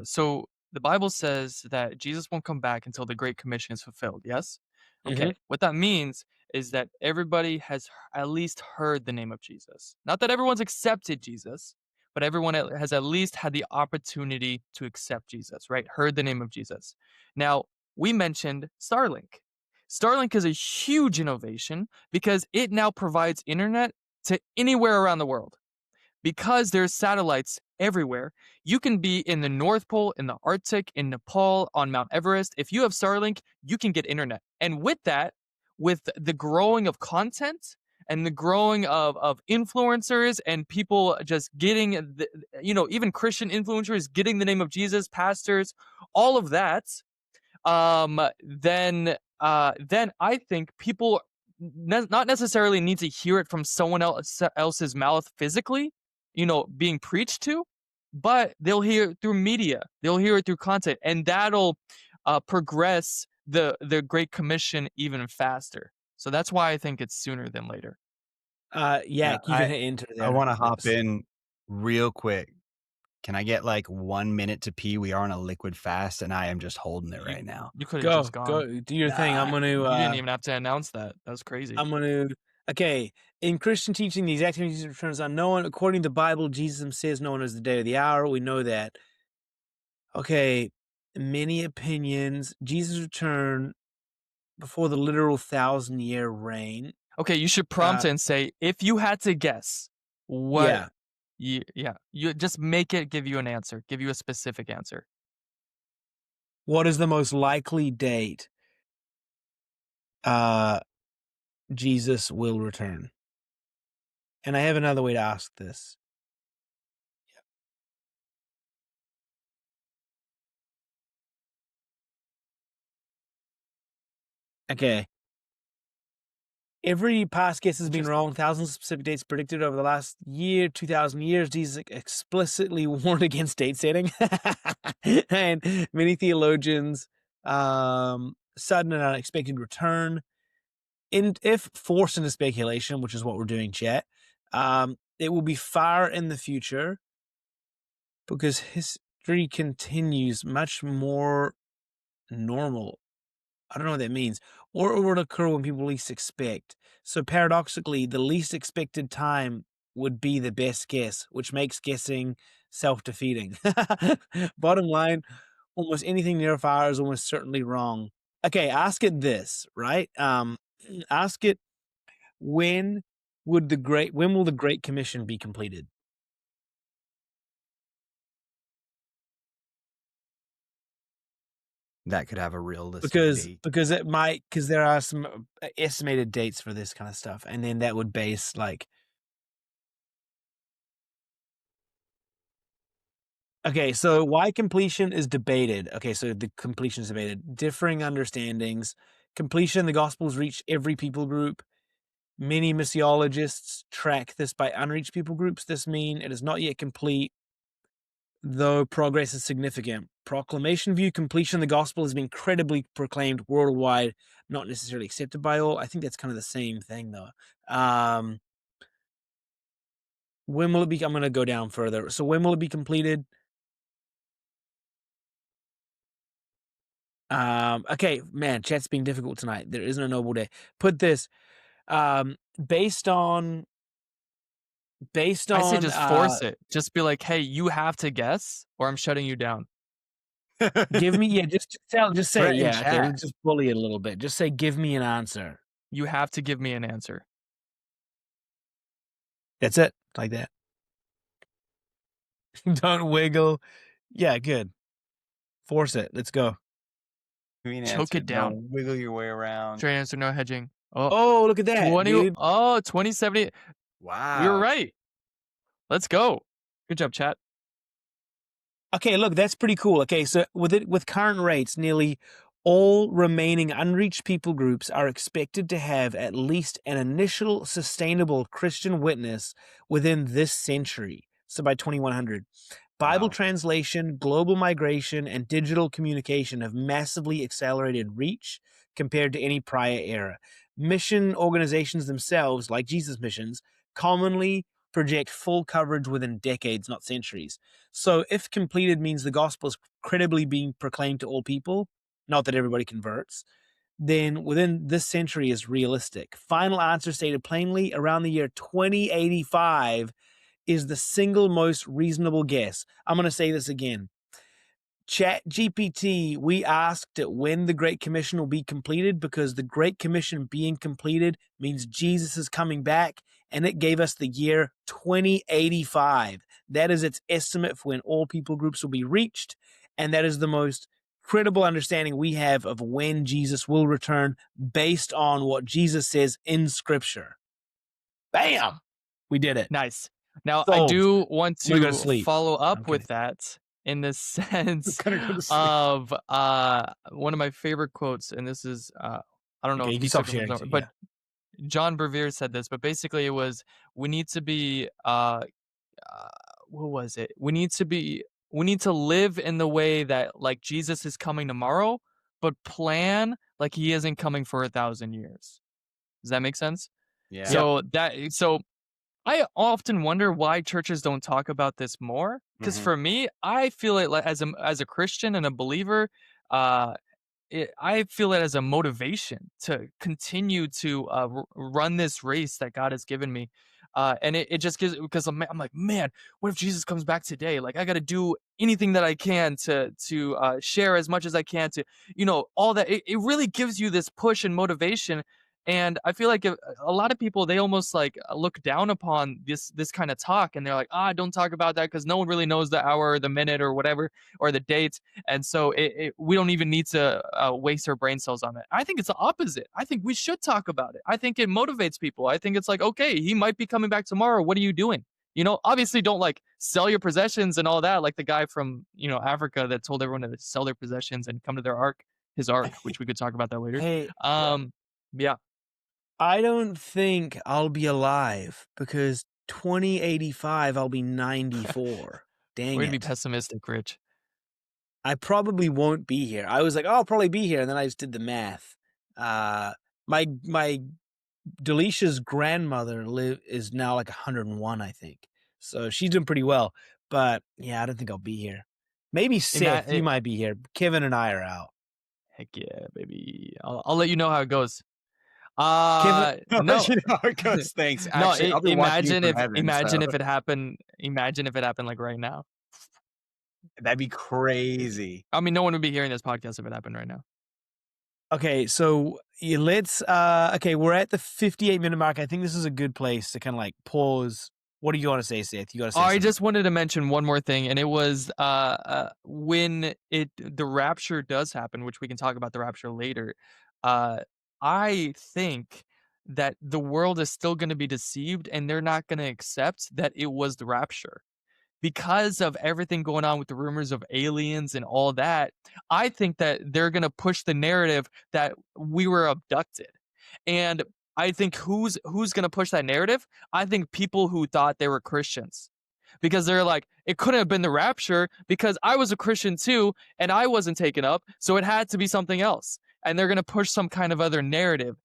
so the Bible says that Jesus won't come back until the Great Commission is fulfilled. Yes? Okay. What that means is that everybody has at least heard the name of Jesus. Not that everyone's accepted Jesus, but everyone has at least had the opportunity to accept Jesus, right? Heard the name of Jesus. Now, we mentioned Starlink. Starlink is a huge innovation because it now provides internet to anywhere around the world. Because there's satellites everywhere, you can be in the North Pole, in the Arctic, in Nepal, on Mount Everest. If you have Starlink, you can get internet. And with that, with the growing of content and the growing of influencers and people just getting, even Christian influencers getting the name of Jesus, pastors, all of that, then I think people not necessarily need to hear it from someone else's mouth physically, being preached to, but they'll hear it through media. They'll hear it through content, and that'll progress the Great Commission even faster. So that's why I think it's sooner than later. You can enter there. I want to hop in real quick. Can I get like 1 minute to pee? We are on a liquid fast, and I am just holding it right now. You could have just gone. Go, do your thing. I'm going to. You didn't even have to announce that. That was crazy. I'm going to. Okay. In Christian teaching, the exact time Jesus returns unknown. According to the Bible, Jesus says no one knows the day or the hour. We know that. Okay. Many opinions. Jesus' return before the literal 1,000-year reign. Okay, you should prompt and say, if you had to guess, what? You just make it give you an answer. Give you a specific answer. What is the most likely date Jesus will return? And I have another way to ask this. Okay. Every past guess has been wrong. Thousands of specific dates predicted over the last year, 2,000 years. Jesus explicitly warned against date setting. And many theologians, sudden and unexpected return. If forced into speculation, which is what we're doing, chat, it will be far in the future because history continues much more normal. I don't know what that means. Or it would occur when people least expect. So paradoxically, the least expected time would be the best guess, which makes guessing self-defeating. Bottom line, almost anything near fire is almost certainly wrong. Okay, ask it this, right? Ask it, when will the Great Commission be completed? That could have a realistic date. Because there are some estimated dates for this kind of stuff, and then that would base like Okay, so why completion is debated. Okay, so the completion is debated. Differing understandings. Completion, the Gospels reach every people group. Many missiologists track this by unreached people groups. This mean it is not yet complete, though progress is significant. Proclamation view, completion of the gospel has been credibly proclaimed worldwide, not necessarily accepted by all. I think that's kind of the same thing, though. When will it be? I'm going to go down further. So when will it be completed? Okay, man, chat's being difficult tonight. There isn't a noble day. Put this, based on, I say just force it. Just be like, hey, you have to guess, or I'm shutting you down. give me, just say, Threaten yeah, okay, chat. we'll just bully it a little bit. Just say, give me an answer. You have to give me an answer. That's it, like that. Don't wiggle. Yeah, good. Force it. Let's go. Choke it down. Don't wiggle your way around. Straight answer, no hedging. Oh, look at that, 2070. Wow. We were right. Let's go. Good job, chat. Okay, look, that's pretty cool. Okay, so with current rates, nearly all remaining unreached people groups are expected to have at least an initial sustainable Christian witness within this century. So by 2100. Bible translation, global migration, and digital communication have massively accelerated reach compared to any prior era. Mission organizations themselves, like Jesus missions, commonly project full coverage within decades, not centuries. So if completed means the gospel is credibly being proclaimed to all people, not that everybody converts, then within this century is realistic. Final answer stated plainly, around the year 2085 is the single most reasonable guess. I'm going to say this again. Chat GPT, we asked it when the Great Commission will be completed because the Great Commission being completed means Jesus is coming back, and it gave us the year 2085. That is its estimate for when all people groups will be reached, and that is the most credible understanding we have of when Jesus will return based on what Jesus says in Scripture. Bam! We did it. Nice. Now, Solved. I do want I'm gonna go to to sleep. follow I'm up with kidding. that in the sense gonna go to sleep. of one of my favorite quotes, and this is I don't know Okay, if you can he stop took it from sharing. somewhere, but John Bevere said this, but basically it was, we need to be what was it? We need to live in the way that like Jesus is coming tomorrow, but plan like he isn't coming for 1,000 years. Does that make sense? Yeah. So I often wonder why churches don't talk about this more. Because for me, I feel it like as a Christian and a believer, I feel it as a motivation to continue to run this race that God has given me. And it just gives, because I'm like, man, what if Jesus comes back today? Like, I got to do anything that I can to share as much as I can to, all that. It really gives you this push and motivation. And I feel like a lot of people, they almost like look down upon this kind of talk, and they're like, don't talk about that because no one really knows the hour or the minute or whatever, or the dates. And so we don't even need to waste our brain cells on it. I think it's the opposite. I think we should talk about it. I think it motivates people. I think it's like, okay, he might be coming back tomorrow. What are you doing? Obviously don't like sell your possessions and all that, like the guy from, Africa that told everyone to sell their possessions and come to his ark, which we could talk about that later. Hey, yeah. I don't think I'll be alive because 2085 I'll be 94. Dang We're gonna be it. pessimistic, Rich. I probably won't be here. I was like, oh, I'll probably be here, and then I just did the math. My Delicia's grandmother is now like 101, I think. So she's doing pretty well. But yeah, I don't think I'll be here. Maybe Seth, you might be here. Kevin and I are out. Heck yeah, baby. I'll let you know how it goes. Kevin, no. You know how it goes. Thanks. No, Actually, I'll be watching you from heaven, imagine so. if it happened. Imagine if it happened like right now. That'd be crazy. I mean, no one would be hearing this podcast if it happened right now. Okay, so let's okay, we're at the 58-minute mark. I think this is a good place to kind of like pause. What do you want to say, Seth? You got to say I something. just wanted to mention one more thing, and it was when the rapture does happen, which we can talk about the rapture later. I think that the world is still going to be deceived, and they're not going to accept that it was the rapture. because of everything going on with the rumors of aliens and all that, I think that they're going to push the narrative that we were abducted. And I think who's going to push that narrative? I think people who thought they were Christians. Because they're like, it couldn't have been the rapture because I was a Christian too and I wasn't taken up, so it had to be something else. And they're going to push some kind of other narrative.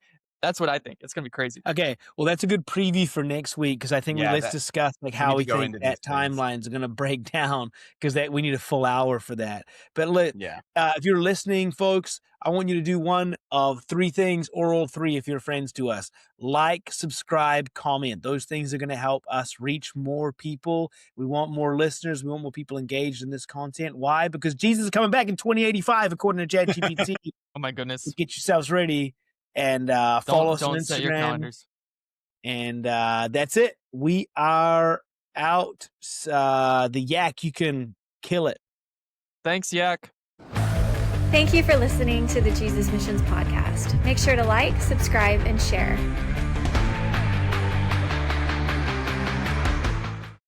That's what I think. It's going to be crazy. Okay, well, that's a good preview for next week because I think let's discuss like how we think that timelines are going to break down because we need a full hour for that. But if you're listening, folks, I want you to do one of three things or all three if you're friends to us. Like, subscribe, comment. Those things are going to help us reach more people. We want more listeners. We want more people engaged in this content. Why? Because Jesus is coming back in 2085, according to ChatGPT. Oh, my goodness. So get yourselves ready. And follow us on Instagram. Set your calendars. And that's it. We are out. The yak, you can kill it. Thanks, Yak. Thank you for listening to the Jesus Missions podcast. Make sure to like, subscribe, and share.